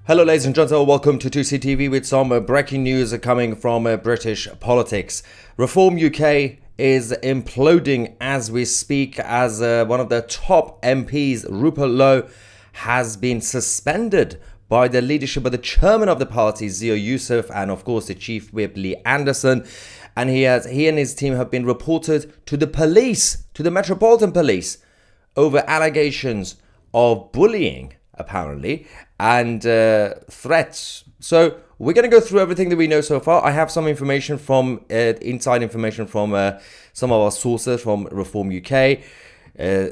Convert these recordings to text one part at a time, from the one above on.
Hello ladies and gentlemen, welcome to 2CTV with some breaking news coming from British politics. Reform UK is imploding as we speak, as one of the top MPs, Rupert Lowe, has been suspended by the leadership of the chairman of the party, Zia Youssef, and of course the chief whip, Lee Anderson. And he and his team have been reported to the police, to the Metropolitan Police, over allegations of bullying, apparently, and threats. So we're going to go through everything that we know so far. I have some information from inside information from some of our sources from Reform UK.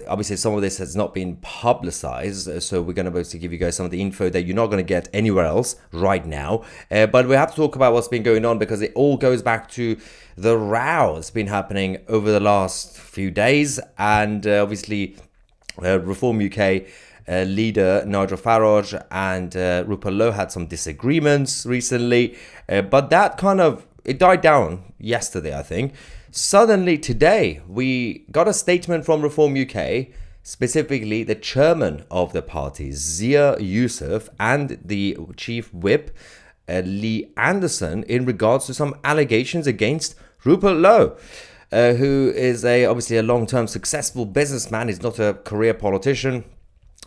Obviously, some of this has not been publicized, so we're going to basically give you guys some of the info that you're not going to get anywhere else right now. But we have to talk about what's been going on because it all goes back to the row that's been happening over the last few days, and obviously Reform UK leader Nigel Farage and Rupert Lowe had some disagreements recently, but that it died down yesterday, I think. Suddenly today we got a statement from Reform UK, specifically the chairman of the party, Zia Youssef, and the chief whip, Lee Anderson, in regards to some allegations against Rupert Lowe, who is obviously a long-term successful businessman. He's not a career politician.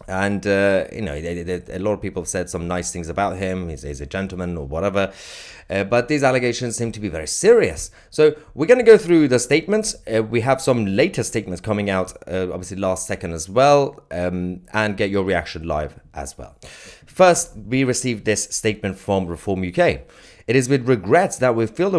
And, a lot of people have said some nice things about him. He's a gentleman or whatever. But these allegations seem to be very serious. So we're going to go through the statements. We have some later statements coming out, obviously last second as well, and get your reaction live as well. First, we received this statement from Reform UK. It is with regret that we feel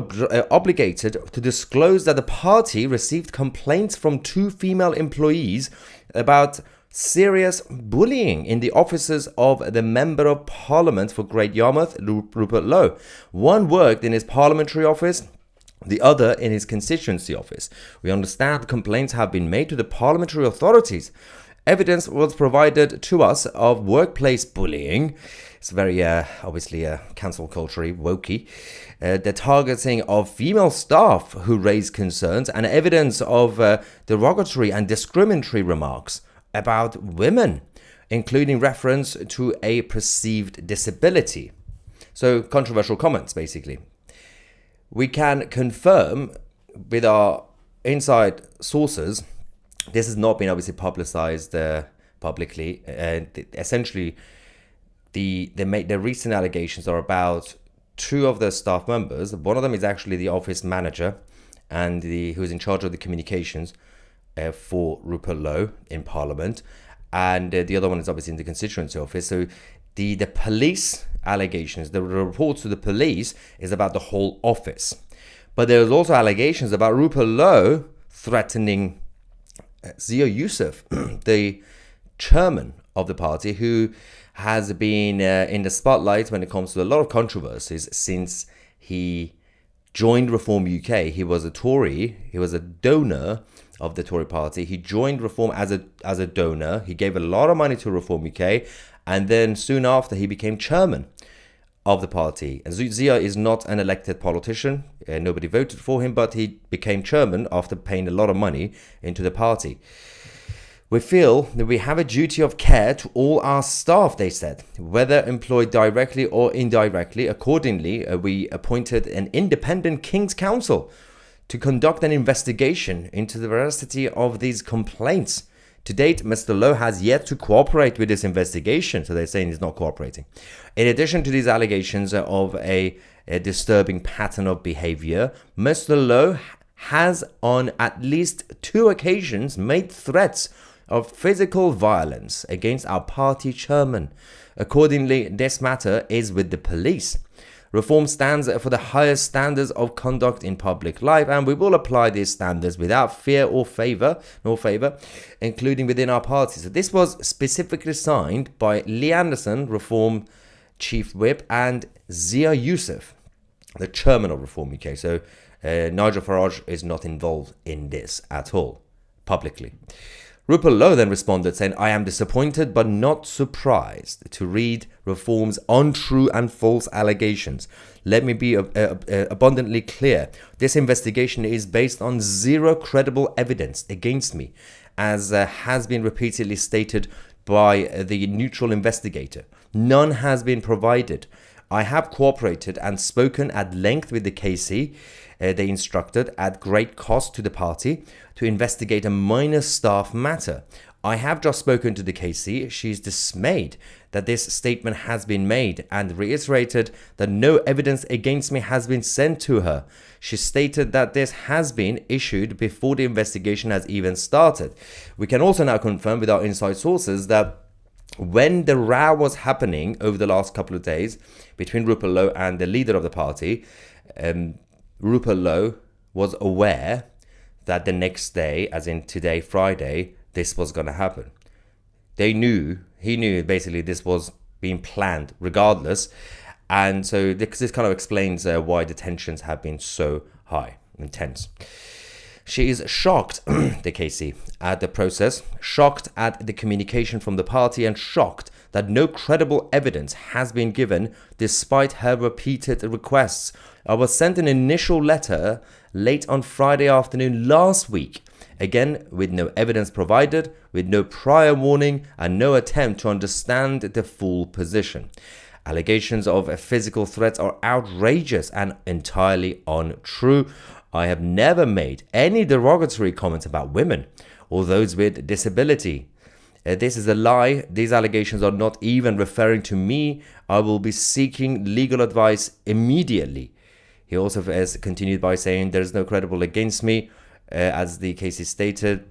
obligated to disclose that the party received complaints from two female employees about serious bullying in the offices of the Member of Parliament for Great Yarmouth, Rupert Lowe. One worked in his parliamentary office, the other in his constituency office. We understand complaints have been made to the parliamentary authorities. Evidence was provided to us of workplace bullying. It's very, obviously, cancel culture, wokey. The targeting of female staff who raised concerns, and evidence of derogatory and discriminatory remarks about women, including reference to a perceived disability. So controversial comments, basically. We can confirm with our inside sources, this has not been obviously publicized publicly. Essentially, the recent allegations are about two of the staff members. One of them is actually the office manager and who is in charge of the communications for Rupert Lowe in Parliament, and the other one is obviously in the constituency office. So the police allegations, the reports to the police, is about the whole office. But there's also allegations about Rupert Lowe threatening Zia Youssef, the chairman of the party, who has been in the spotlight when it comes to a lot of controversies since he joined Reform UK. He was a Tory. He was a donor of the Tory party. He joined Reform as a donor. He gave a lot of money to Reform UK, and then soon after he became chairman of the party. And Zia is not an elected politician. Nobody voted for him, but he became chairman after paying a lot of money into the party. We feel that we have a duty of care to all our staff, they said, whether employed directly or indirectly. Accordingly, we appointed an independent King's Counsel to conduct an investigation into the veracity of these complaints. To date, Mr. Lowe has yet to cooperate with this investigation, so they're saying he's not cooperating. In addition to these allegations of a disturbing pattern of behavior, Mr. Lowe has on at least two occasions made threats of physical violence against our party chairman. Accordingly, this matter is with the police. Reform stands for the highest standards of conduct in public life, and we will apply these standards without fear or favor, including within our party. So this was specifically signed by Lee Anderson, Reform Chief Whip, and Zia Youssef, the chairman of Reform UK. So Nigel Farage is not involved in this at all, publicly. Rupert Lowe then responded saying, I am disappointed but not surprised to read Reform's untrue and false allegations. Let me be abundantly clear. This investigation is based on zero credible evidence against me, as has been repeatedly stated by the neutral investigator. None has been provided. I have cooperated and spoken at length with the KC. They instructed at great cost to the party to investigate a minor staff matter. I have just spoken to the KC. She's dismayed that this statement has been made and reiterated that no evidence against me has been sent to her. She stated that this has been issued before the investigation has even started. We can also now confirm with our inside sources that when the row was happening over the last couple of days between Rupert Lowe and the leader of the party, Rupert Lowe was aware that the next day, as in today, Friday, this was going to happen. He knew basically this was being planned regardless. And so this kind of explains why the tensions have been so high, intense. She is shocked, the KC, at the process, shocked at the communication from the party, and shocked that no credible evidence has been given despite her repeated requests. I was sent an initial letter late on Friday afternoon last week, again with no evidence provided, with no prior warning, and no attempt to understand the full position. Allegations of physical threats are outrageous and entirely untrue. I have never made any derogatory comments about women or those with disability. This is a lie. These allegations are not even referring to me. I will be seeking legal advice immediately. He also has continued by saying there is no credible against me. As the case is stated,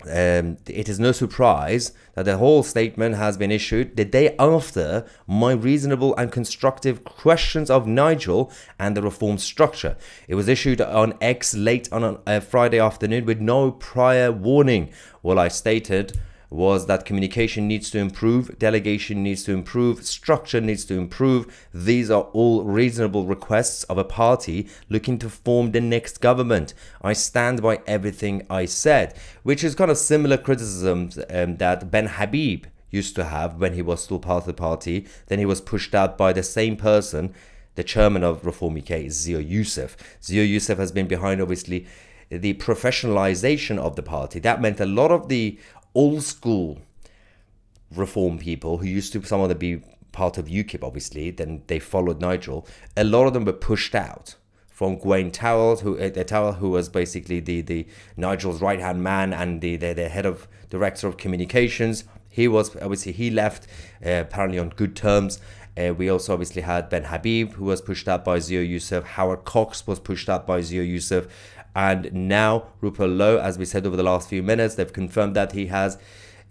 it is no surprise that the whole statement has been issued the day after my reasonable and constructive questions of Nigel and the reform structure. It was issued on X late on a Friday afternoon with no prior warning. All I stated was that communication needs to improve, delegation needs to improve, structure needs to improve. These are all reasonable requests of a party looking to form the next government. I stand by everything I said, which is kind of similar criticisms that Ben Habib used to have when he was still part of the party. Then he was pushed out by the same person, the chairman of Reform UK, Zia Youssef. Zia Youssef has been behind, obviously, the professionalization of the party. That meant a lot of the old school reform people who used to, some of them be part of UKIP, obviously, then they followed Nigel. A lot of them were pushed out. From Gwen Towell, who was basically the Nigel's right hand man and the head of director of communications. He left apparently on good terms. We also obviously had Ben Habib, who was pushed out by Zia Youssef. Howard Cox was pushed out by Zia Youssef. And now Rupert Lowe, as we said over the last few minutes, they've confirmed that he has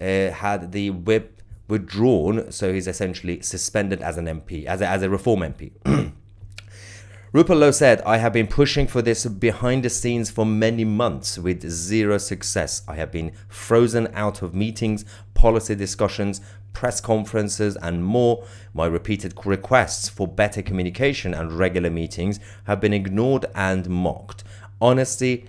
had the whip withdrawn. So he's essentially suspended as an MP, as a Reform MP. Rupert Lowe said, I have been pushing for this behind the scenes for many months with zero success. I have been frozen out of meetings, policy discussions, press conferences and more. My repeated requests for better communication and regular meetings have been ignored and mocked. Honestly,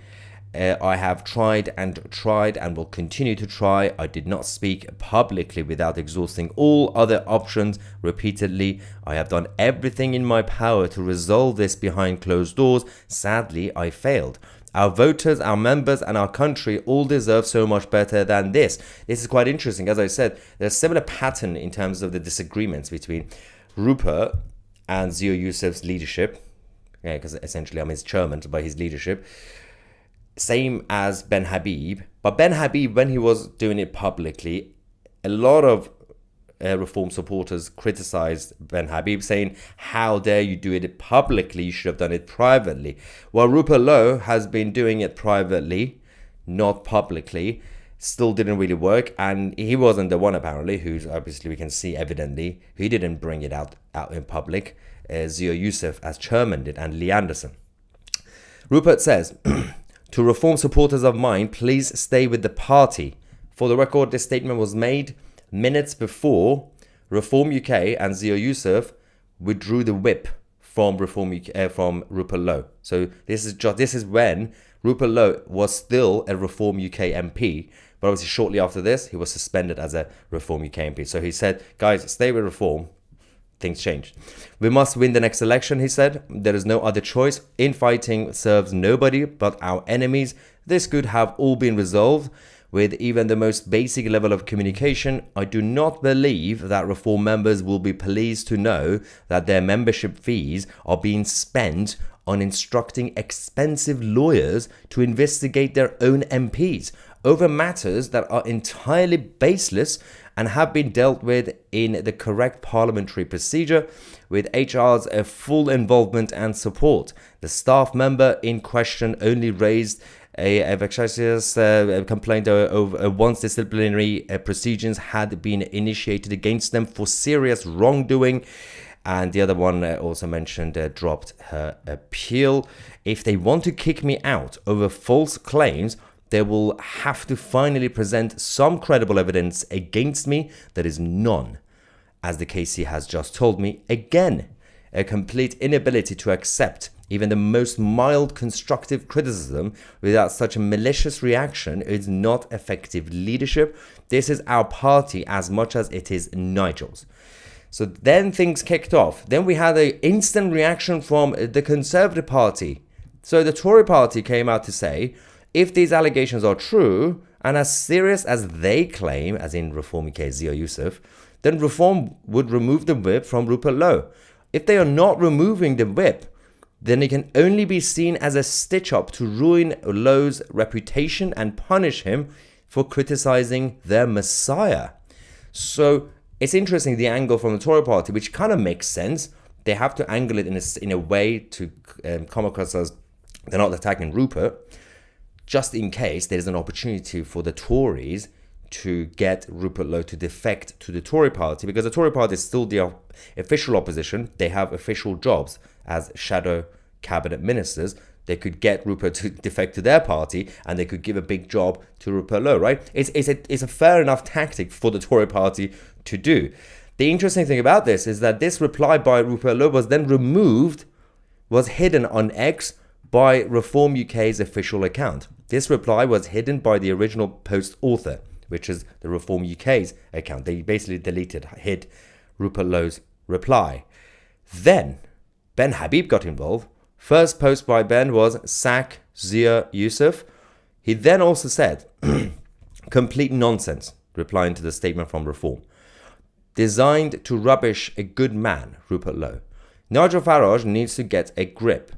I have tried and will continue to try. I did not speak publicly without exhausting all other options repeatedly. I have done everything in my power to resolve this behind closed doors. Sadly, I failed. Our voters, our members, and our country all deserve so much better than this. This is quite interesting. As I said, there's a similar pattern in terms of the disagreements between Rupert and Zia Youssef's leadership. Because essentially I'm his chairman by his leadership. Same as Ben Habib. But Ben Habib, when he was doing it publicly, a lot of Reform supporters criticized Ben Habib, saying, how dare you do it publicly? You should have done it privately. While Rupert Lowe has been doing it privately, not publicly, still didn't really work. And he wasn't the one, apparently, who's obviously we can see evidently, he didn't bring it out in public. Zia Youssef as chairman did, and Lee Anderson. Rupert says, to Reform supporters of mine, please stay with the party. For the record, this statement was made minutes before Reform UK and Zia Youssef withdrew the whip from from Rupert Lowe. So this is when Rupert Lowe was still a Reform UK MP, but obviously shortly after this, he was suspended as a Reform UK MP. So he said, guys, stay with Reform. Things changed. We must win the next election, he said. There is no other choice. Infighting serves nobody but our enemies. This could have all been resolved with even the most basic level of communication, I do not believe that Reform members will be pleased to know that their membership fees are being spent on instructing expensive lawyers to investigate their own MPs over matters that are entirely baseless and have been dealt with in the correct parliamentary procedure with HR's full involvement and support. The staff member in question only raised a vexatious complaint over once disciplinary proceedings had been initiated against them for serious wrongdoing. And the other one also mentioned dropped her appeal. If they want to kick me out over false claims, they will have to finally present some credible evidence against me that is none. As the KC has just told me, again, a complete inability to accept even the most mild constructive criticism without such a malicious reaction is not effective leadership. This is our party as much as it is Nigel's. So then things kicked off. Then we had an instant reaction from the Conservative Party. So the Tory Party came out to say, if these allegations are true and as serious as they claim, as in Reform UK Zia Yusuf, then Reform would remove the whip from Rupert Lowe. If they are not removing the whip, then it can only be seen as a stitch-up to ruin Lowe's reputation and punish him for criticizing their messiah. So it's interesting, the angle from the Tory party, which kind of makes sense. They have to angle it in a way to come across as they're not attacking Rupert, just in case there's an opportunity for the Tories to get Rupert Lowe to defect to the Tory party, because the Tory party is still the official opposition. They have official jobs as shadow cabinet ministers. They could get Rupert to defect to their party and they could give a big job to Rupert Lowe, right? It's a fair enough tactic for the Tory party to do. The interesting thing about this is that this reply by Rupert Lowe was then removed, was hidden on X by Reform UK's official account. This reply was hidden by the original post author, which is the Reform UK's account. They basically hid Rupert Lowe's reply. Then Ben Habib got involved. First post by Ben was sack Zia Yusuf. He then also said, complete nonsense, replying to the statement from Reform. Designed to rubbish a good man, Rupert Lowe. Nigel Farage needs to get a grip.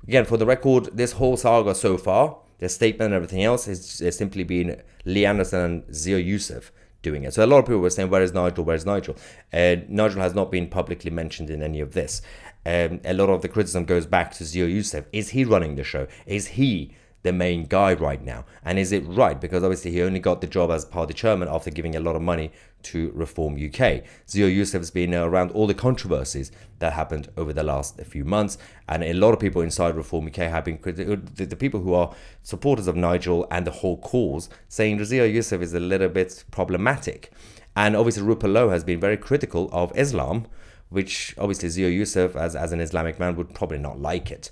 Again, for the record, this whole saga so far, the statement and everything else, has simply been Lee Anderson and Zia Yusuf doing it. So a lot of people were saying, where is Nigel? Where is Nigel? Nigel has not been publicly mentioned in any of this. A lot of the criticism goes back to Zia Yusuf. Is he running the show? Is he the main guy right now? And is it right? Because obviously he only got the job as party chairman after giving a lot of money to Reform UK. Zia Yusuf has been around all the controversies that happened over the last few months. And a lot of people inside Reform UK have been critical. The people who are supporters of Nigel and the whole cause, saying Zia Yusuf is a little bit problematic. And obviously Rupert Lowe has been very critical of Islam, which obviously Zia Yusuf, as an Islamic man, would probably not like it.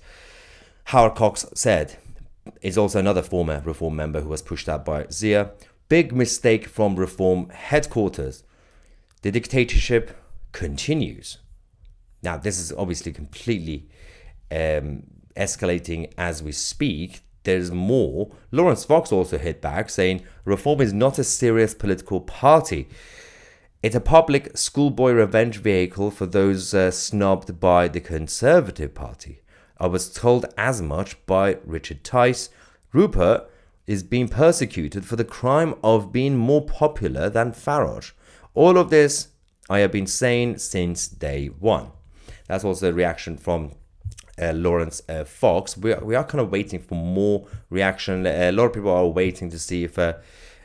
Howard Cox said, is also another former Reform member who was pushed out by Zia. Big mistake from Reform headquarters. The dictatorship continues. Now, this is obviously completely escalating as we speak. There's more. Lawrence Fox also hit back, saying Reform is not a serious political party. It's a public schoolboy revenge vehicle for those snubbed by the Conservative Party. I was told as much by Richard Tice. Rupert is being persecuted for the crime of being more popular than Farage. All of this I have been saying since day one. That's also a reaction from Lawrence Fox. We are kind of waiting for more reaction. A lot of people are waiting to see if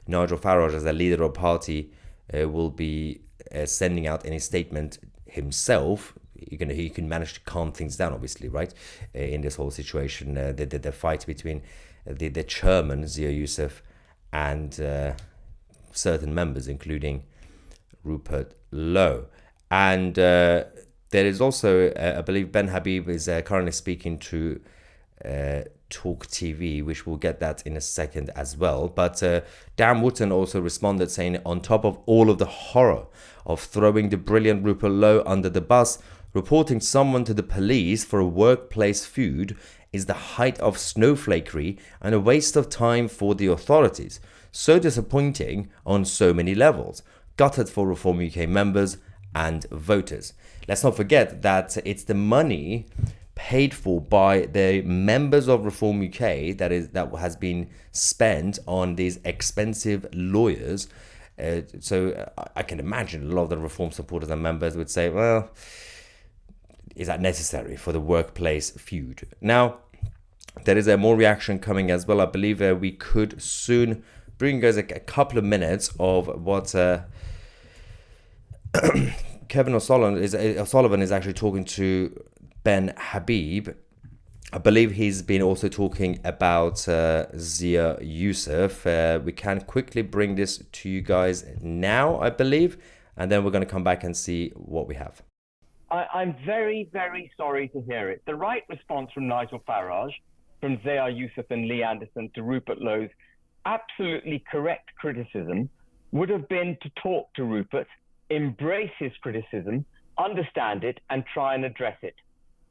Nigel Farage, as a leader of party, will be sending out any statement himself. He can manage to calm things down, obviously, right? In this whole situation, the fight between the chairman, Zia Yusuf, and certain members, including Rupert Lowe. And there is also, I believe Ben Habib is currently speaking to Talk TV, which we'll get that in a second as well. But Dan Wootton also responded saying, on top of all of the horror of throwing the brilliant Rupert Lowe under the bus, reporting someone to the police for a workplace feud is the height of snowflakery and a waste of time for the authorities. So disappointing on so many levels. Gutted for Reform UK members and voters. Let's not forget that it's the money paid for by the members of Reform UK that has been spent on these expensive lawyers. So I can imagine a lot of the Reform supporters and members would say, well, is that necessary for the workplace feud? Now, there is a more reaction coming as well. I believe we could soon bring you guys a couple of minutes of what Kevin O'Sullivan is actually talking to Ben Habib. I believe he's been also talking about Zia Youssef. We can quickly bring this to you guys now, I believe, and then we're going to come back and see what we have. I'm very, very sorry to hear it. The right response from Nigel Farage, from Zia Youssef and Lee Anderson to Rupert Lowe's absolutely correct criticism would have been to talk to Rupert, embrace his criticism, understand it, and try and address it.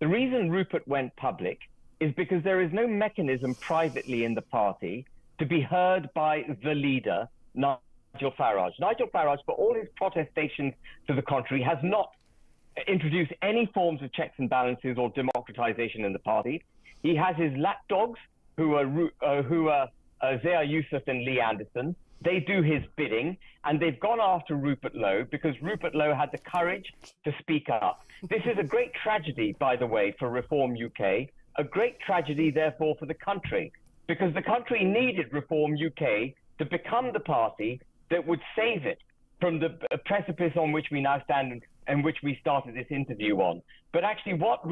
The reason Rupert went public is because there is no mechanism privately in the party to be heard by the leader, Nigel Farage. Nigel Farage, for all his protestations to the contrary, has not introduced any forms of checks and balances or democratization in the party. He has his lapdogs, who are Zia Youssef and Lee Anderson. They do his bidding, and they've gone after Rupert Lowe because Rupert Lowe had the courage to speak up. This is a great tragedy, by the way, for Reform UK, a great tragedy, therefore, for the country, because the country needed Reform UK to become the party that would save it from the precipice on which we now stand and which we started this interview on. But actually, what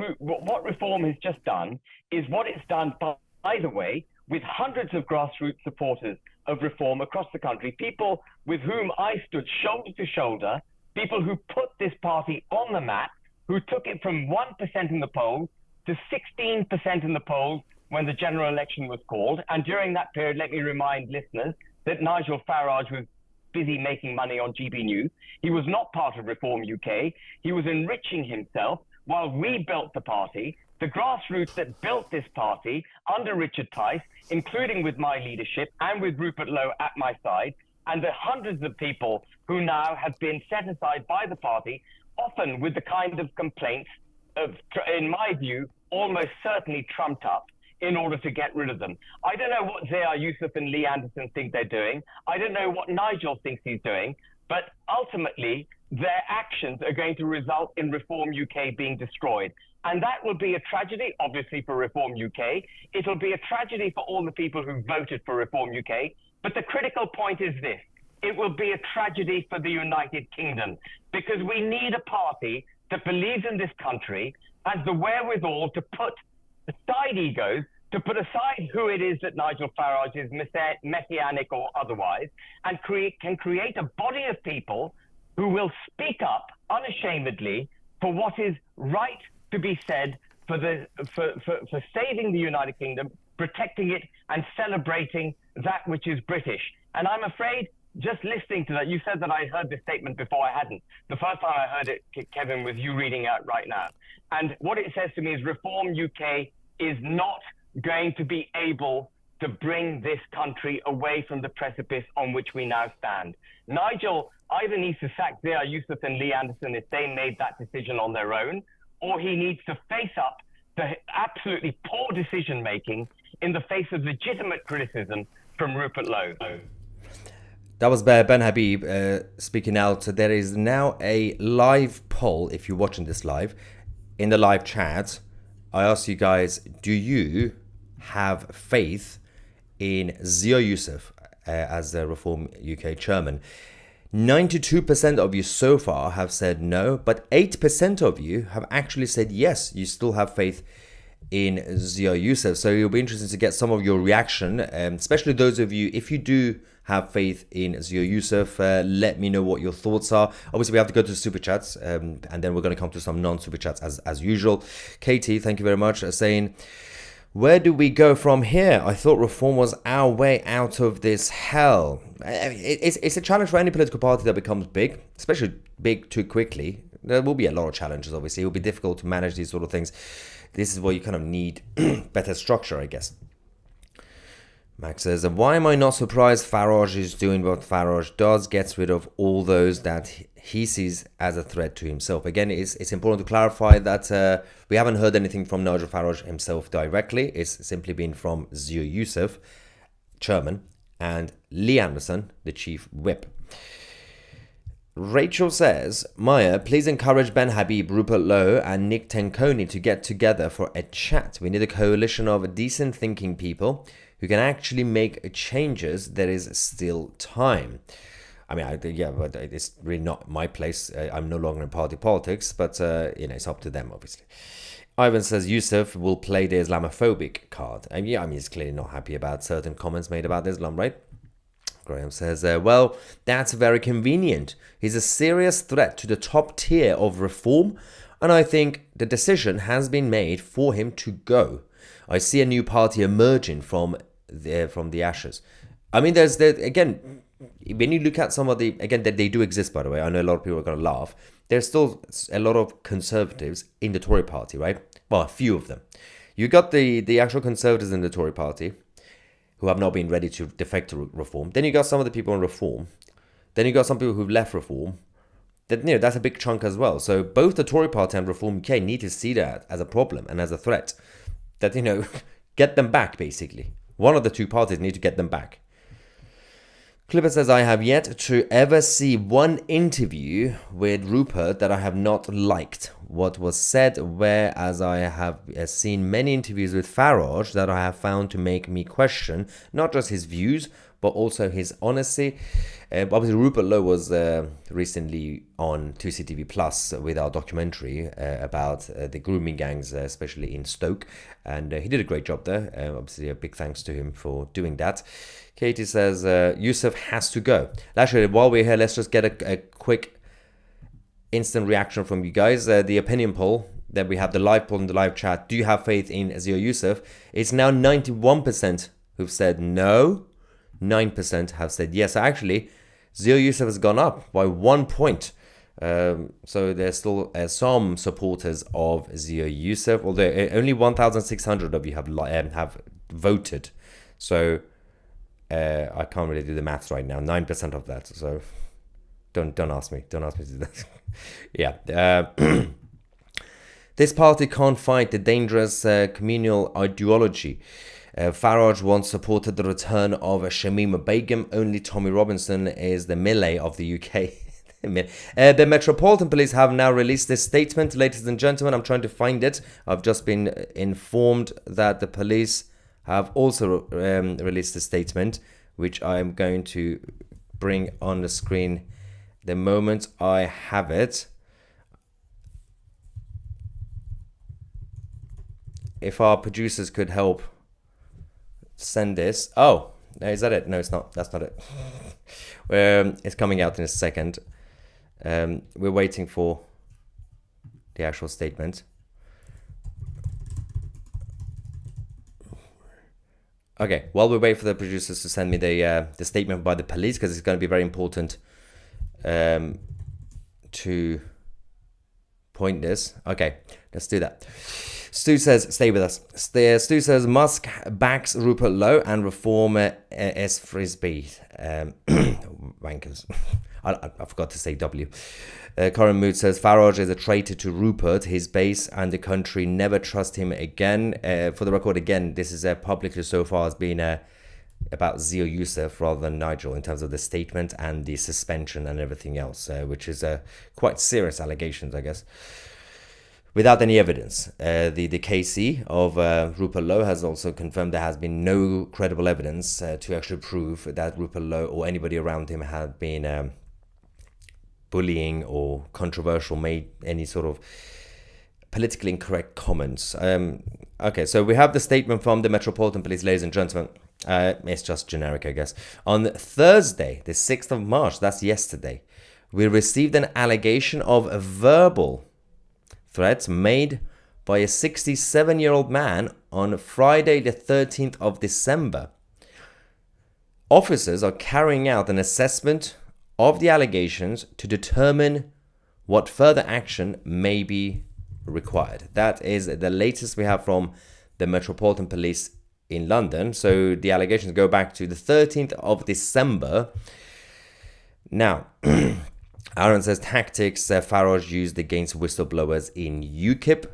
Reform has just done is what it's done, by the way, with hundreds of grassroots supporters of Reform across the country, people with whom I stood shoulder to shoulder, people who put this party on the map, who took it from 1% in the polls to 16% in the polls when the general election was called. And during that period, let me remind listeners that Nigel Farage was busy making money on GB News. He was not part of Reform UK. He was enriching himself while we built the party. The grassroots that built this party under Richard Tice, including with my leadership and with Rupert Lowe at my side, and the hundreds of people who now have been set aside by the party, often with the kind of complaints of, in my view, almost certainly trumped up in order to get rid of them. I don't know what Zia Youssef and Lee Anderson think they're doing. I don't know what Nigel thinks he's doing, but ultimately their actions are going to result in Reform UK being destroyed. And that will be a tragedy, obviously, for Reform UK. It'll be a tragedy for all the people who voted for Reform UK. But the critical point is this. It will be a tragedy for the United Kingdom because we need a party that believes in this country, has the wherewithal to put aside egos, to put aside who it is that Nigel Farage is, messianic or otherwise, and can create a body of people who will speak up unashamedly for what is right to be said for saving the United Kingdom, protecting it, and celebrating that which is British. And I'm afraid, just listening to that, you said that I heard this statement before. I hadn't. The first time I heard it, Kevin, was you reading out right now. And what it says to me is Reform UK is not going to be able to bring this country away from the precipice on which we now stand. Nigel either needs to sack Zia Youssef and Lee Anderson if they made that decision on their own, or he needs to face up to absolutely poor decision-making in the face of legitimate criticism from Rupert Lowe. That was Ben Habib speaking out. There is now a live poll, if you're watching this live, in the live chat. I ask you guys, do you have faith in Zia Youssef as the Reform UK chairman? 92% of you so far have said no, but 8% of you have actually said yes, you still have faith in Zia Youssef. So it'll be interesting to get some of your reaction, especially those of you, if you do have faith in Zia Youssef, let me know what your thoughts are. Obviously, we have to go to the super chats, and then we're going to come to some non-super chats as usual. Katie, thank you very much, saying, where do we go from here? I thought Reform was our way out of this hell. It's a challenge for any political party that becomes big, especially big too quickly. There will be a lot of challenges, obviously. It will be difficult to manage these sort of things. This is where you kind of need better structure, I guess. Max says, why am I not surprised Farage is doing what Farage does, gets rid of all those that he sees as a threat to himself? Again, it's important to clarify that we haven't heard anything from Nigel Farage himself directly. It's simply been from Zia Youssef, chairman, and Lee Anderson, the chief whip. Rachel says, Maya, please encourage Ben Habib, Rupert Lowe, and Nick Tenconi to get together for a chat. We need a coalition of decent thinking people who can actually make changes. There is still time. I mean, but it's really not my place. I'm no longer in party politics, but it's up to them, obviously. Ivan says Youssef will play the Islamophobic card. And he's clearly not happy about certain comments made about Islam, right? Graham says, well, that's very convenient. He's a serious threat to the top tier of reform, and I think the decision has been made for him to go. I see a new party emerging from the ashes. I mean, again, when you look at some of the, again, that they do exist, by the way, I know a lot of people are going to laugh. There's still a lot of conservatives in the Tory party, right? Well, a few of them. You got the actual conservatives in the Tory party who have not been ready to defect to reform. Then you got some of the people on reform. Then you got some people who've left reform. That's a big chunk as well. So both the Tory party and Reform UK need to see that as a problem and as a threat. That, get them back, basically. One of the two parties need to get them back. Clipper says, I have yet to ever see one interview with Rupert that I have not liked what was said, whereas I have seen many interviews with Farage that I have found to make me question not just his views, but also his honesty. Obviously, Rupert Lowe was recently on 2CTV Plus with our documentary about the grooming gangs, especially in Stoke, and he did a great job there. Obviously, a big thanks to him for doing that. Katie says, Youssef has to go. Actually, while we're here, let's just get a quick instant reaction from you guys. The opinion poll that we have, the live poll in the live chat, do you have faith in Zia Youssef? It's now 91% who've said no, 9% have said yes. Actually, Zia Youssef has gone up by 1 point. So there's still some supporters of Zia Youssef, although only 1,600 of you have voted. So I can't really do the maths right now. 9% of that. So don't ask me. Don't ask me to do that. Yeah. This party can't fight the dangerous communal ideology. Farage once supported the return of Shamima Begum. Only Tommy Robinson is the Millet of the UK. The Metropolitan Police have now released this statement. Ladies and gentlemen, I'm trying to find it. I've just been informed that the police have also released a statement, which I'm going to bring on the screen the moment I have it. If our producers could help send this. Oh, is that it? No, it's not. That's not it. It's coming out in a second. We're waiting for the actual statement. Okay, while we wait for the producers to send me the statement by the police, because it's going to be very important to point this. Okay, let's do that. Stu says, stay with us. Stu says, Musk backs Rupert Lowe and reform S. Frisbee. Wankers. I forgot to say W. Corin Mood says, Farage is a traitor to Rupert. His base and the country never trust him again. For the record, again, this is publicly so far has been about Zia Youssef rather than Nigel in terms of the statement and the suspension and everything else, which is quite serious allegations, I guess. Without any evidence. The KC of Rupert Lowe has also confirmed there has been no credible evidence to actually prove that Rupert Lowe or anybody around him had been bullying or controversial, made any sort of politically incorrect comments. Okay, so we have the statement from the Metropolitan Police, ladies and gentlemen. It's just generic, I guess. On Thursday, the 6th of March, that's yesterday, we received an allegation of verbal threats made by a 67-year-old man on Friday the 13th of December. Officers are carrying out an assessment of the allegations to determine what further action may be required. That is the latest we have from the Metropolitan Police in London. So the allegations go back to the 13th of December. Now, Aaron says tactics Farage used against whistleblowers in UKIP.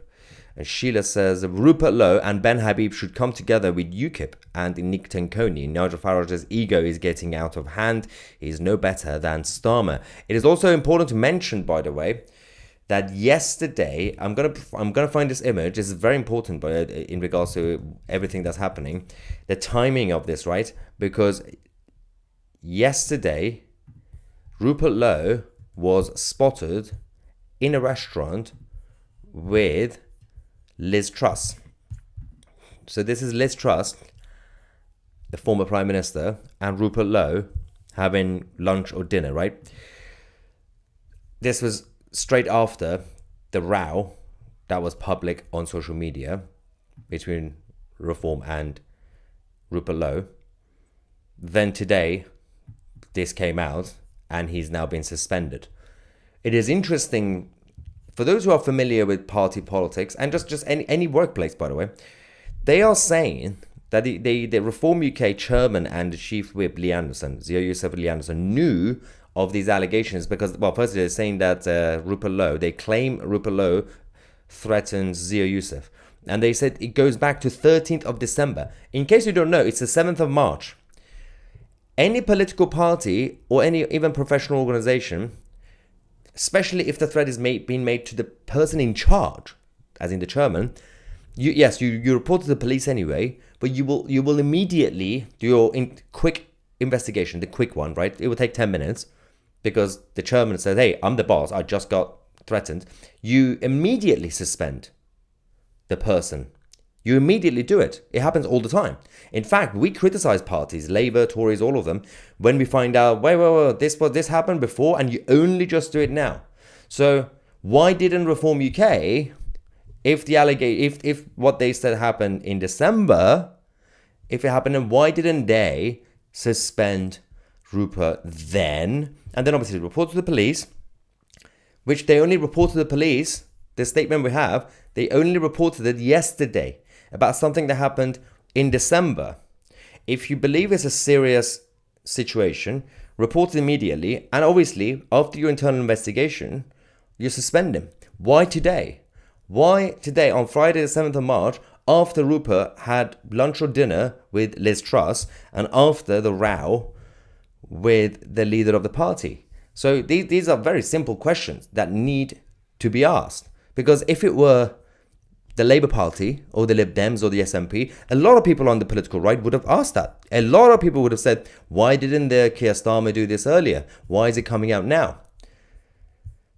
And Sheila says Rupert Lowe and Ben Habib should come together with UKIP and Nick Tenkoni. Nigel Farage's ego is getting out of hand. He's no better than Starmer. It is also important to mention, by the way, that yesterday, I'm gonna find this image. This is very important, but in regards to everything that's happening, the timing of this, right? Because yesterday, Rupert Lowe was spotted in a restaurant with Liz Truss. So this is Liz Truss, the former Prime Minister, and Rupert Lowe having lunch or dinner, right? This was straight after the row that was public on social media between Reform and Rupert Lowe. Then today, this came out and he's now been suspended. It is interesting for those who are familiar with party politics and just any workplace, by the way, they are saying that the Reform UK chairman and the chief whip, Lee Anderson, Zia Youssef Lee Anderson, knew of these allegations because, well, firstly, they're saying that Rupert Lowe, they claim Rupert Lowe threatened Zia Youssef. And they said it goes back to 13th of December. In case you don't know, it's the 7th of March. Any political party or any even professional organization, especially if the threat is being made to the person in charge, as in the chairman, you report to the police anyway, but you will immediately do your quick investigation, the quick one, right? It will take 10 minutes because the chairman says, hey, I'm the boss, I just got threatened. You immediately suspend the person. You immediately do it. It happens all the time. In fact, we criticize parties, Labour, Tories, all of them, when we find out, wait, this happened before and you only just do it now. So why didn't Reform UK, if what they said happened in December, if it happened, and why didn't they suspend Rupert then? And then obviously report to the police, which they only report to the police, the statement we have, they only reported it yesterday about something that happened in December. If you believe it's a serious situation, report it immediately. And obviously, after your internal investigation, you suspend him. Why today? Why today, on Friday the 7th of March, after Rupert had lunch or dinner with Liz Truss and after the row with the leader of the party? So these are very simple questions that need to be asked. Because if it were the Labour Party or the Lib Dems or the SNP, a lot of people on the political right would have asked that. A lot of people would have said, why didn't the Keir Starmer do this earlier? Why is it coming out now?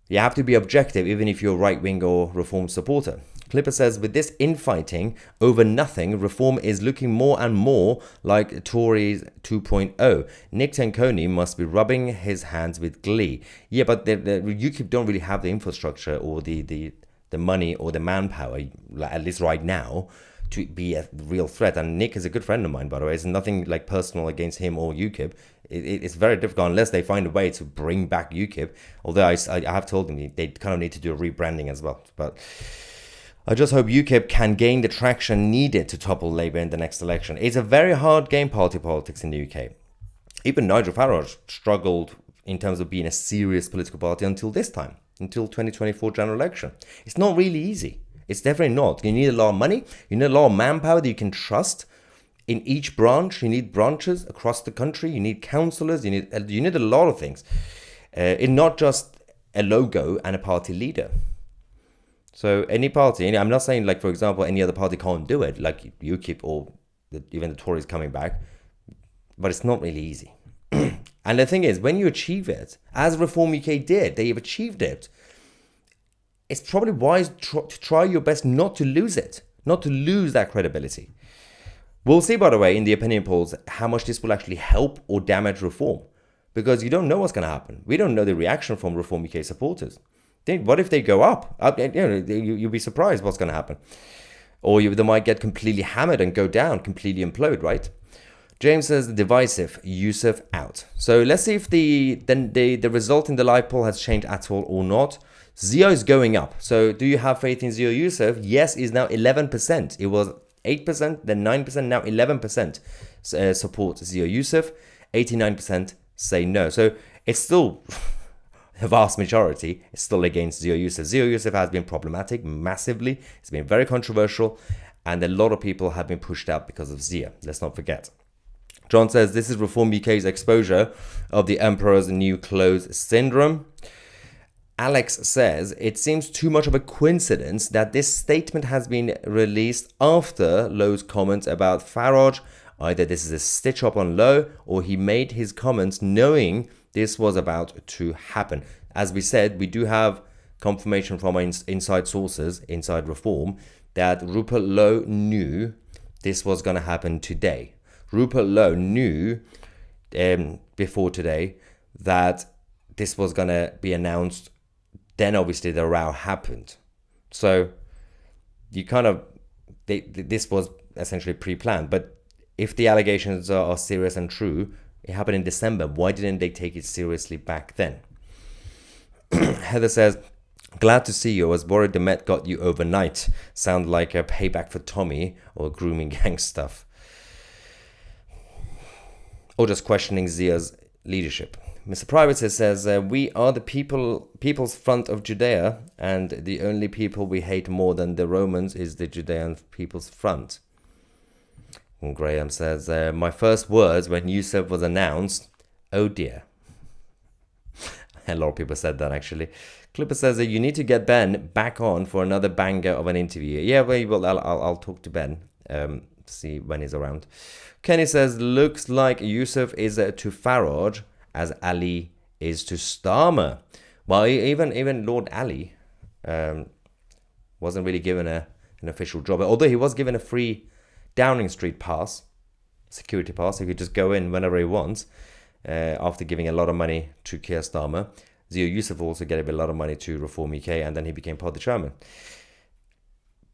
You have to be objective, even if you're a right-wing or Reform supporter. Clipper says, with this infighting over nothing, Reform is looking more and more like Tories 2.0. Nick Tenkoni must be rubbing his hands with glee. Yeah, but the UKIP don't really have the infrastructure or the money or the manpower, at least right now, to be a real threat. And Nick is a good friend of mine, by the way. It's nothing like personal against him or UKIP. It's very difficult unless they find a way to bring back UKIP. Although I have told them they kind of need to do a rebranding as well. But I just hope UKIP can gain the traction needed to topple Labour in the next election. It's a very hard game, party politics in the UK. Even Nigel Farage struggled in terms of being a serious political party until this time, until 2024 general election. It's not really easy. It's definitely not. You need a lot of money. You need a lot of manpower that you can trust in each branch. You need branches across the country. You need councillors. You need a lot of things. It's not just a logo and a party leader. So any party, and I'm not saying, like, for example, any other party can't do it, like UKIP or even the Tories coming back, but it's not really easy. And the thing is, when you achieve it, as Reform UK did, they have achieved it, it's probably wise to try your best not to lose it, not to lose that credibility. We'll see, by the way, in the opinion polls, how much this will actually help or damage Reform, because you don't know what's going to happen. We don't know the reaction from Reform UK supporters. What if they go up? You'll be surprised what's going to happen. Or they might get completely hammered and go down, completely implode, right? James says, divisive, Youssef out. So let's see if the result in the live poll has changed at all or not. Zia is going up. So do you have faith in Zia Youssef? Yes, is now 11%. It was 8%, then 9%, now 11% support Zia Yusuf, 89% say no. So it's still the vast majority is still against Zia Yusuf. Zia Yusuf has been problematic massively. It's been very controversial, and a lot of people have been pushed out because of Zia. Let's not forget. John says, this is Reform UK's exposure of the Emperor's New Clothes syndrome. Alex says, it seems too much of a coincidence that this statement has been released after Lowe's comments about Farage. Either this is a stitch up on Lowe, or he made his comments knowing this was about to happen. As we said, we do have confirmation from our inside sources, inside Reform, that Rupert Lowe knew this was going to happen today. Rupert Lowe knew before today that this was going to be announced. Then obviously the row happened. So you kind of, this was essentially pre-planned. But if the allegations are serious and true, it happened in December. Why didn't they take it seriously back then? Heather says, glad to see you. I was worried the Met got you overnight. Sound like a payback for Tommy or grooming gang stuff. Or just questioning Zia's leadership. Mr. Private says, we are the people's front of Judea, and the only people we hate more than the Romans is the Judean people's front. And Graham says, my first words when Yusuf was announced, oh dear. A lot of people said that, actually. Clipper says that you need to get Ben back on for another banger of an interview. Yeah, well, I'll talk to Ben, see when he's around. Kenny says, looks like Yusuf is to Farage as Ali is to Starmer. Well, even Lord Ali wasn't really given an official job, although he was given a free Downing Street pass, security pass. He could just go in whenever he wants, after giving a lot of money to Keir Starmer. Zia Yusuf also gave a lot of money to Reform UK, and then he became party chairman.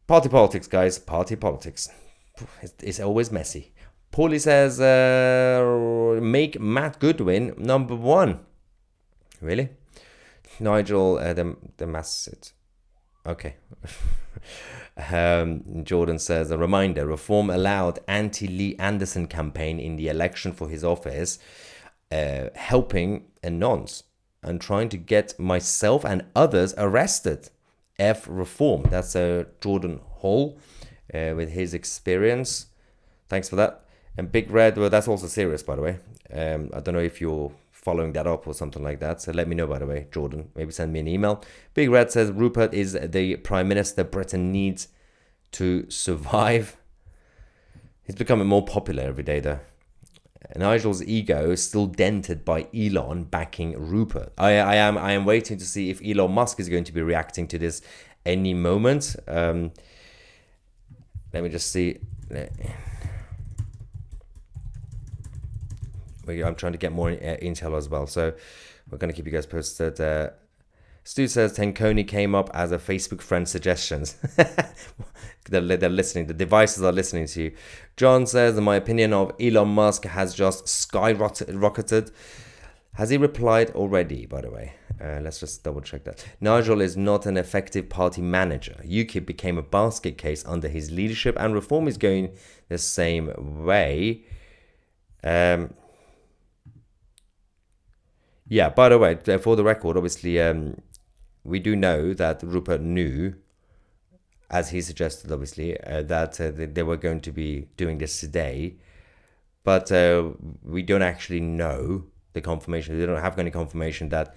Party politics, guys. Party politics. It's always messy. Paulie says, make Matt Goodwin number one. Really? Nigel, the Massit. Okay. Jordan says, a reminder, Reform allowed anti-Lee Anderson campaign in the election for his office, helping a nonce and trying to get myself and others arrested. F Reform. That's Jordan Hall with his experience. Thanks for that. And Big Red, well, that's also serious, by the way. I don't know if you're following that up or something like that. So let me know, by the way, Jordan. Maybe send me an email. Big Red says, Rupert is the Prime Minister Britain needs to survive. He's becoming more popular every day, though. Nigel's ego is still dented by Elon backing Rupert. I am waiting to see if Elon Musk is going to be reacting to this any moment. Let me just see. I'm trying to get more intel as well, so we're going to keep you guys posted. Stu says Tenkoni came up as a Facebook friend suggestions. they're listening. The devices are listening to you. John says, my opinion of Elon Musk has just skyrocketed. Has he replied already, by the way? Let's just double check that. Nigel is not an effective party manager. UKIP became a basket case under his leadership, and Reform is going the same way. Yeah, by the way, for the record, obviously, we do know that Rupert knew, as he suggested, obviously, that they were going to be doing this today. But we don't actually know the confirmation. We don't have any confirmation that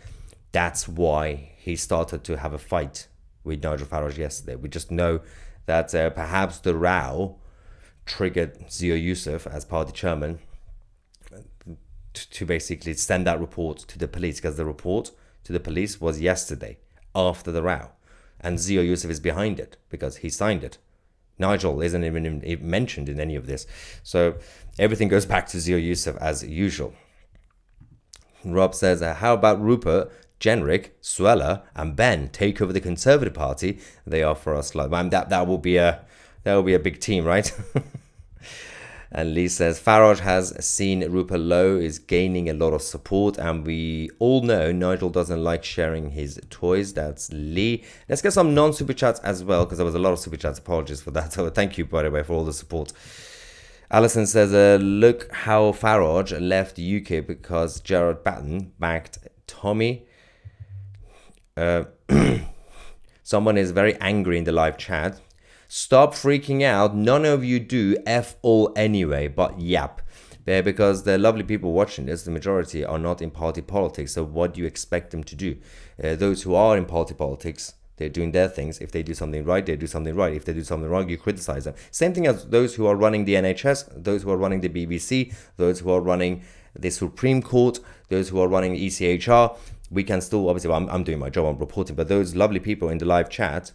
that's why he started to have a fight with Nigel Farage yesterday. We just know that perhaps the row triggered Zia Yusuf as party chairman to basically send that report to the police, because the report to the police was yesterday after the row, and Zia Yusuf is behind it because he signed it. Nigel isn't even mentioned in any of this, so everything goes back to Zia Yusuf as usual. Rob says, how about Rupert, Jenrick, Suella and Ben take over the Conservative Party? They are for us like that will be a big team, right? And Lee says, Farage has seen Rupert Lowe is gaining a lot of support, and we all know Nigel doesn't like sharing his toys. That's Lee. Let's get some non-super chats as well, because there was a lot of super chats. Apologies for that. So thank you, by the way, for all the support. Alison says, look how Farage left the UK because Gerard Batten backed Tommy. Someone is very angry in the live chat. Stop freaking out. None of you do F all anyway, but yap. Because the lovely people watching this, the majority are not in party politics. So what do you expect them to do? Those who are in party politics, they're doing their things. If they do something right, they do something right. If they do something wrong, you criticize them. Same thing as those who are running the NHS, those who are running the BBC, those who are running the Supreme Court, those who are running ECHR. We can still, obviously, I'm doing my job, I'm reporting, but those lovely people in the live chat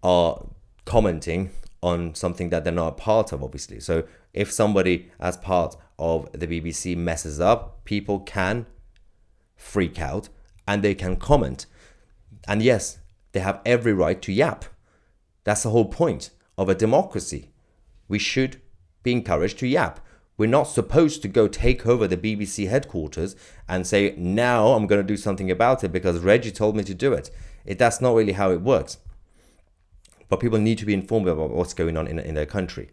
are commenting on something that they're not a part of, obviously. So if somebody as part of the BBC messes up, people can freak out and they can comment. And yes, they have every right to yap. That's the whole point of a democracy. We should be encouraged to yap. We're not supposed to go take over the BBC headquarters and say, now I'm going to do something about it because Reggie told me to do it. That's not really how it works. But people need to be informed about what's going on in their country.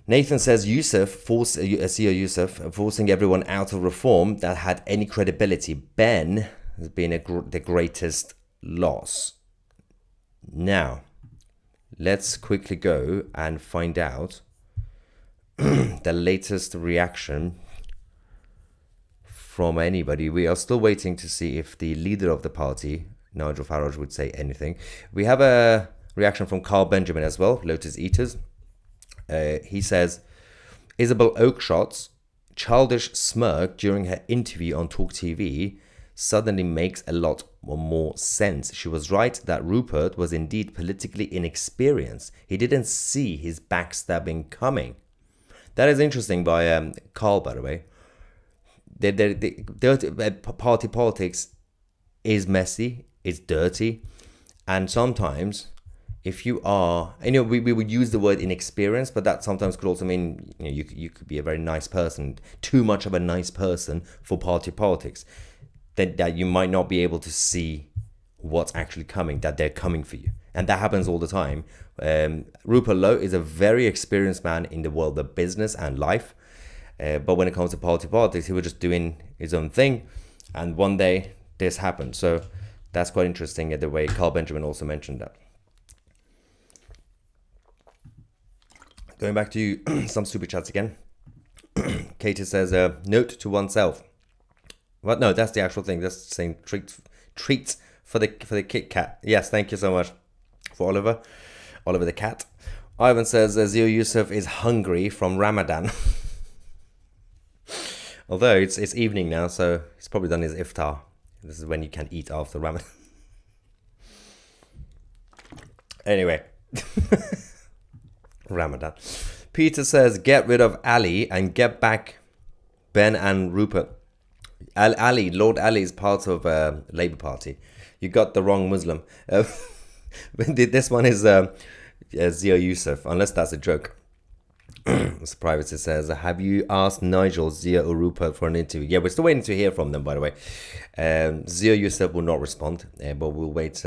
Nathan says, CEO Yusuf, forcing everyone out of reform that had any credibility. Ben has been the greatest loss. Now, let's quickly go and find out the latest reaction from anybody. We are still waiting to see if the leader of the party, Nigel Farage, would say anything. We have a reaction from Carl Benjamin as well, Lotus Eaters. He says, Isabel Oakeshot's childish smirk during her interview on Talk TV suddenly makes a lot more sense. She was right that Rupert was indeed politically inexperienced. He didn't see his backstabbing coming. That is interesting by Carl, by the way. Party politics is messy, it's dirty, and sometimes if you are, we would use the word inexperienced, but that sometimes could also mean you could be a very nice person, too much of a nice person for party politics, that you might not be able to see what's actually coming, that they're coming for you. And that happens all the time. Rupert Lowe is a very experienced man in the world of business and life. But when it comes to party politics, he was just doing his own thing. And one day this happened. So that's quite interesting the way Carl Benjamin also mentioned that. Going back to some super chats again. Katie says, note to oneself. What? No, that's the actual thing. That's saying treats for the Kit Kat. Yes, thank you so much for Oliver the cat. Ivan says Zio Yusuf is hungry from Ramadan. Although it's evening now, so he's probably done his iftar. This is when you can eat after Ramadan. Anyway. Ramadan. Peter says get rid of Ali and get back Ben and Rupert. Lord Ali is part of Labour Party. You got the wrong Muslim. This one is Zio Yusuf, unless that's a joke. Privacy says, have you asked Nigel, Zio or Rupert for an interview? Yeah, we're still waiting to hear from them, by the way. Zio Yusuf will not respond, but we'll wait.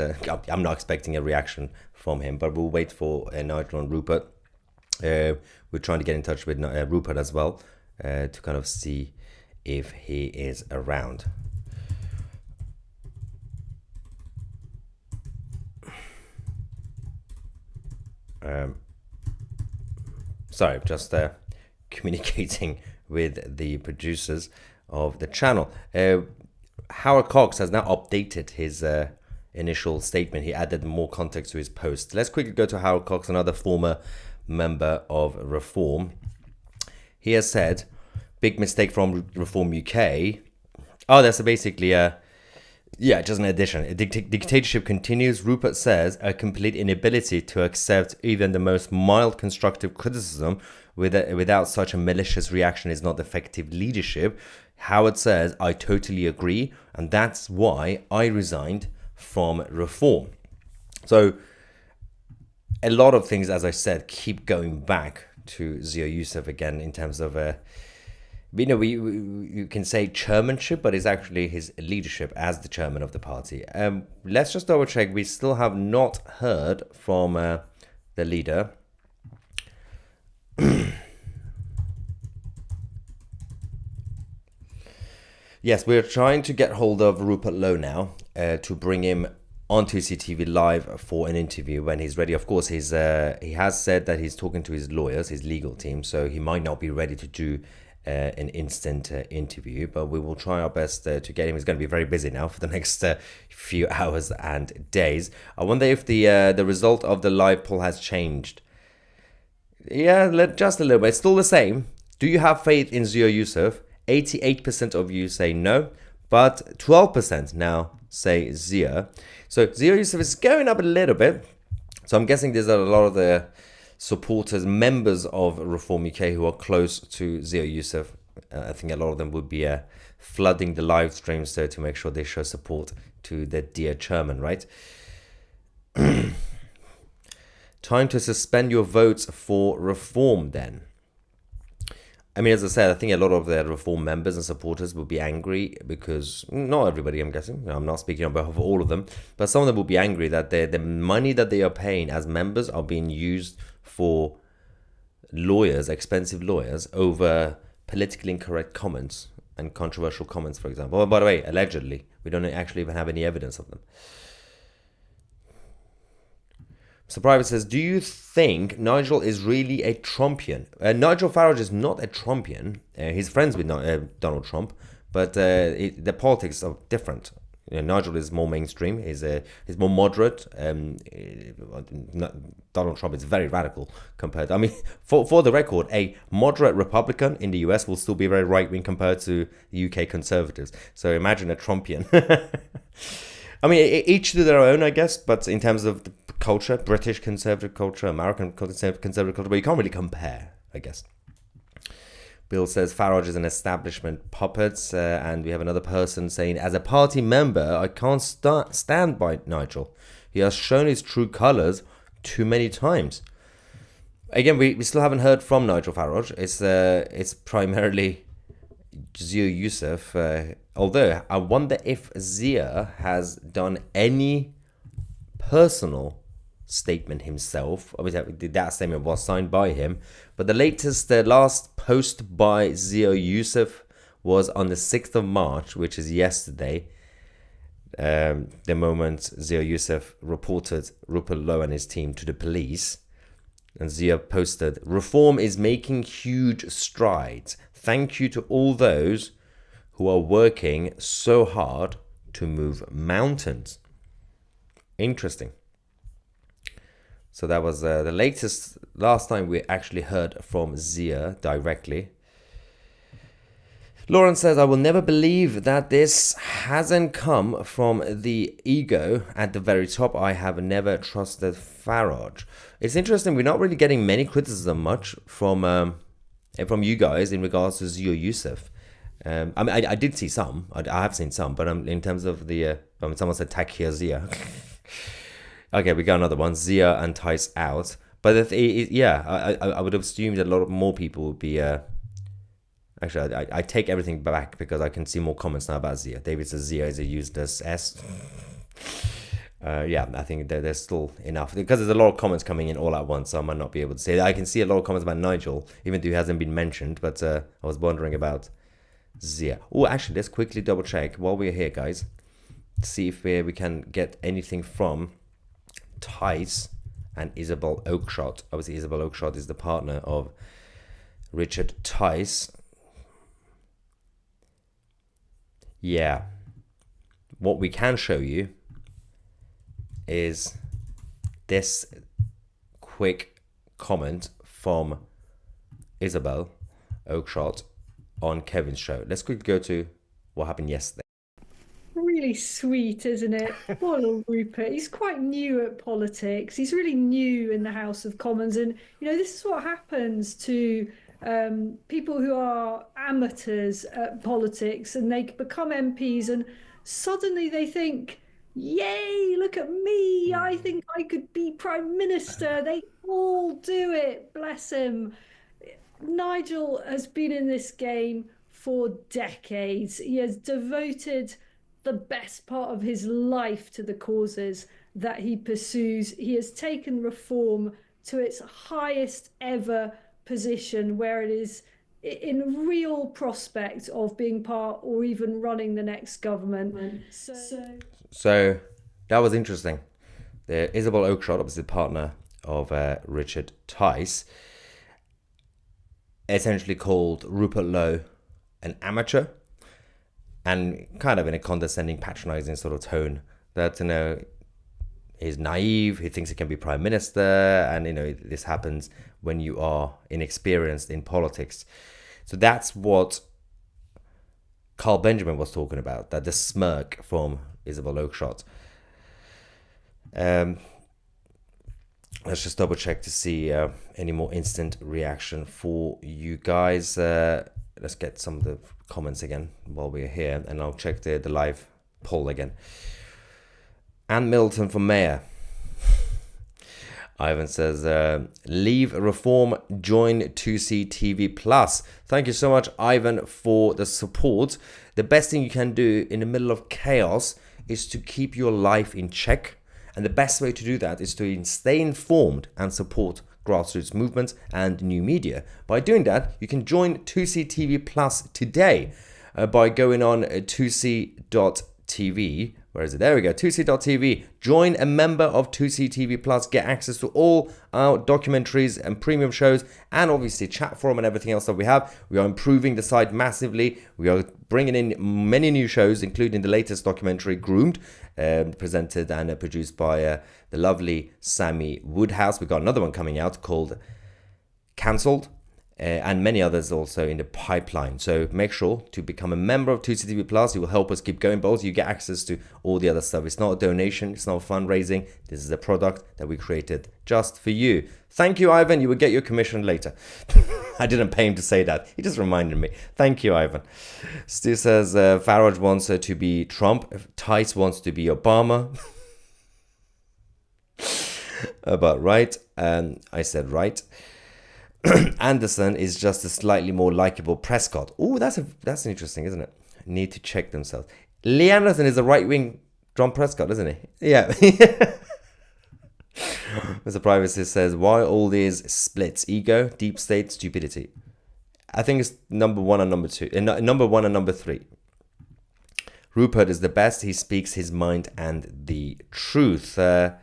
I'm not expecting a reaction from him, but we'll wait for Nigel and Rupert. We're trying to get in touch with Rupert as well to kind of see if he is around. Sorry, just communicating with the producers of the channel. Howard Cox has now updated his initial statement. He added more context to his post. Let's quickly go to Howard Cox, another former member of Reform. He has said, big mistake from Reform UK. Oh, that's basically just an addition. Dictatorship continues. Rupert says a complete inability to accept even the most mild constructive criticism without such a malicious reaction is not effective leadership. Howard says, I totally agree. And that's why I resigned from Reform. So a lot of things, as I said, keep going back to Zia Yusuf again in terms of we you can say chairmanship, but it's actually his leadership as the chairman of the party. Let's just double check. We still have not heard from the leader. Yes, we're trying to get hold of Rupert Lowe now to bring him onto CTV live for an interview when he's ready. Of course, he has said that he's talking to his lawyers, his legal team, so he might not be ready to do an instant interview, but we will try our best to get him. He's going to be very busy now for the next few hours and days. I wonder if the result of the live poll has changed. Yeah, just a little bit. It's still the same. Do you have faith in Zia Yusuf? 88% of you say no, but 12% now say Zia. So Zia Yusuf is going up a little bit. So I'm guessing there's a lot of the supporters, members of Reform UK who are close to Zia Yusuf. I think a lot of them would be flooding the live streams so to make sure they show support to their dear chairman, right? Time to suspend your votes for Reform then. I mean, as I said, I think a lot of the Reform members and supporters will be angry because, not everybody, I'm guessing, I'm not speaking on behalf of all of them, but some of them will be angry that the money that they are paying as members are being used for lawyers, expensive lawyers, over politically incorrect comments and controversial comments, for example. Oh, by the way, allegedly, we don't actually even have any evidence of them. So Private says, do you think Nigel is really a Trumpian? Nigel Farage is not a Trumpian. He's friends with Donald Trump, but the politics are different. Nigel is more mainstream. He's more moderate. Donald Trump is very radical compared. I mean, for the record, a moderate Republican in the US will still be very right wing compared to the UK Conservatives. So imagine a Trumpian. I mean, each to their own, I guess. But in terms of the culture, British conservative culture, American conservative culture, but you can't really compare, I guess. Bill says Farage is an establishment puppet, and we have another person saying, as a party member, I can't stand by Nigel. He has shown his true colours too many times. Again, we still haven't heard from Nigel Farage. It's primarily Zia Yusuf. Although I wonder if Zia has done any personal statement himself. Obviously, that statement was signed by him, but the last post by Zia Yusuf was on the 6th of March, which is yesterday. The moment Zia Yusuf reported Rupert Lowe and his team to the police, and Zia posted, "Reform is making huge strides. Thank you to all those who are working so hard to move mountains." Interesting. So that was the last time we actually heard from Zia directly. Lauren says, I will never believe that this hasn't come from the ego at the very top. I have never trusted Farage. It's interesting, we're not really getting many criticism much from you guys in regards to Zia Yusuf. I mean, I did see some. I have seen some, but in terms of the... someone said, tag here, Zia. Okay, we got another one. Zia and Tice out. But I would assume that a lot of more people would be... Actually, I take everything back because I can see more comments now about Zia. David says Zia is a useless S. I think there's still enough. Because there's a lot of comments coming in all at once, so I might not be able to say that. I can see a lot of comments about Nigel, even though he hasn't been mentioned. But I was wondering about Zia. Oh, actually, let's quickly double check while we're here, guys. See if we can get anything from Tice and Isabel Oakeshott. Obviously, Isabel Oakeshott is the partner of Richard Tice. Yeah. What we can show you is this quick comment from Isabel Oakeshott on Kevin's show. Let's quickly go to what happened yesterday. Really sweet, isn't it? Poor little Rupert. He's quite new at politics. He's really new in the House of Commons. And, this is what happens to people who are amateurs at politics and they become MPs and suddenly they think, yay, look at me. I think I could be Prime Minister. They all do it. Bless him. Nigel has been in this game for decades. He has devoted the best part of his life to the causes that he pursues. He has taken reform to its highest ever position, where it is in real prospect of being part or even running the next government. So that was interesting. The Isabel Oakeshott, obviously partner of Richard Tice, essentially called Rupert Lowe an amateur, and kind of in a condescending, patronizing sort of tone that, he's naive, he thinks he can be prime minister, and this happens when you are inexperienced in politics. So that's what Carl Benjamin was talking about, that the smirk from Isabel Oakeshott. Let's just double check to see any more instant reaction for you guys. Let's get some of the comments again while we're here, and I'll check the live poll again. Ann Milton for mayor. Ivan says, leave reform, join 2C TV Plus. Thank you so much, Ivan, for the support. The best thing you can do in the middle of chaos is to keep your life in check. And the best way to do that is to stay informed and support grassroots movements and new media. By doing that, you can join 2C TV Plus today by going on 2c.tv. Where is it? There we go. 2c.tv. Join a member of 2C TV Plus. Get access to all our documentaries and premium shows, and obviously chat forum and everything else that we have. We are improving the site massively. We are bringing in many new shows, including the latest documentary, Groomed, presented and produced by the lovely Sammy Woodhouse. We've got another one coming out called Cancelled, and many others also in the pipeline. So make sure to become a member of 2CTV Plus. It will help us keep going, but also you get access to all the other stuff. It's not a donation, it's not a fundraising. This is a product that we created just for you. Thank you, Ivan. You will get your commission later. I didn't pay him to say that. He just reminded me. Thank you, Ivan. Stu says Farage wants to be Trump. Tice wants to be Obama. But right. I said right. Anderson is just a slightly more likable Prescott. Oh, that's interesting, isn't it? Need to check themselves. Lee Anderson is a right-wing John Prescott, isn't he? Yeah. Mr. Privacy says, why all these splits? Ego, deep state, stupidity. I think it's number one and number two. Number one and number three. Rupert is the best. He speaks his mind and the truth. Let's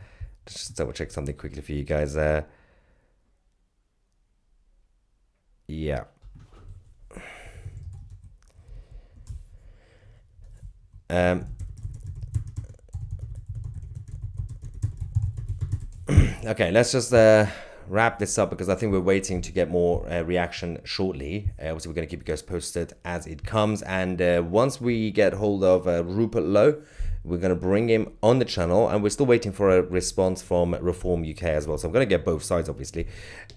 just double check something quickly for you guys. Yeah. Okay, let's just wrap this up, because I think we're waiting to get more reaction shortly. Obviously, we're going to keep you guys posted as it comes. And once we get hold of Rupert Lowe, we're going to bring him on the channel, and we're still waiting for a response from Reform UK as well. So I'm going to get both sides, obviously.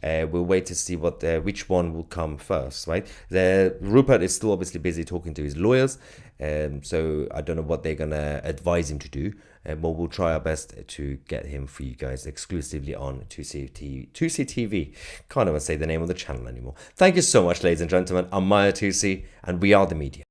We'll wait to see which one will come first, right? Rupert is still obviously busy talking to his lawyers, so I don't know what they're going to advise him to do. But we'll try our best to get him for you guys exclusively on 2CTV. Can't even say the name of the channel anymore. Thank you so much, ladies and gentlemen. I'm Maya 2C, and we are the media.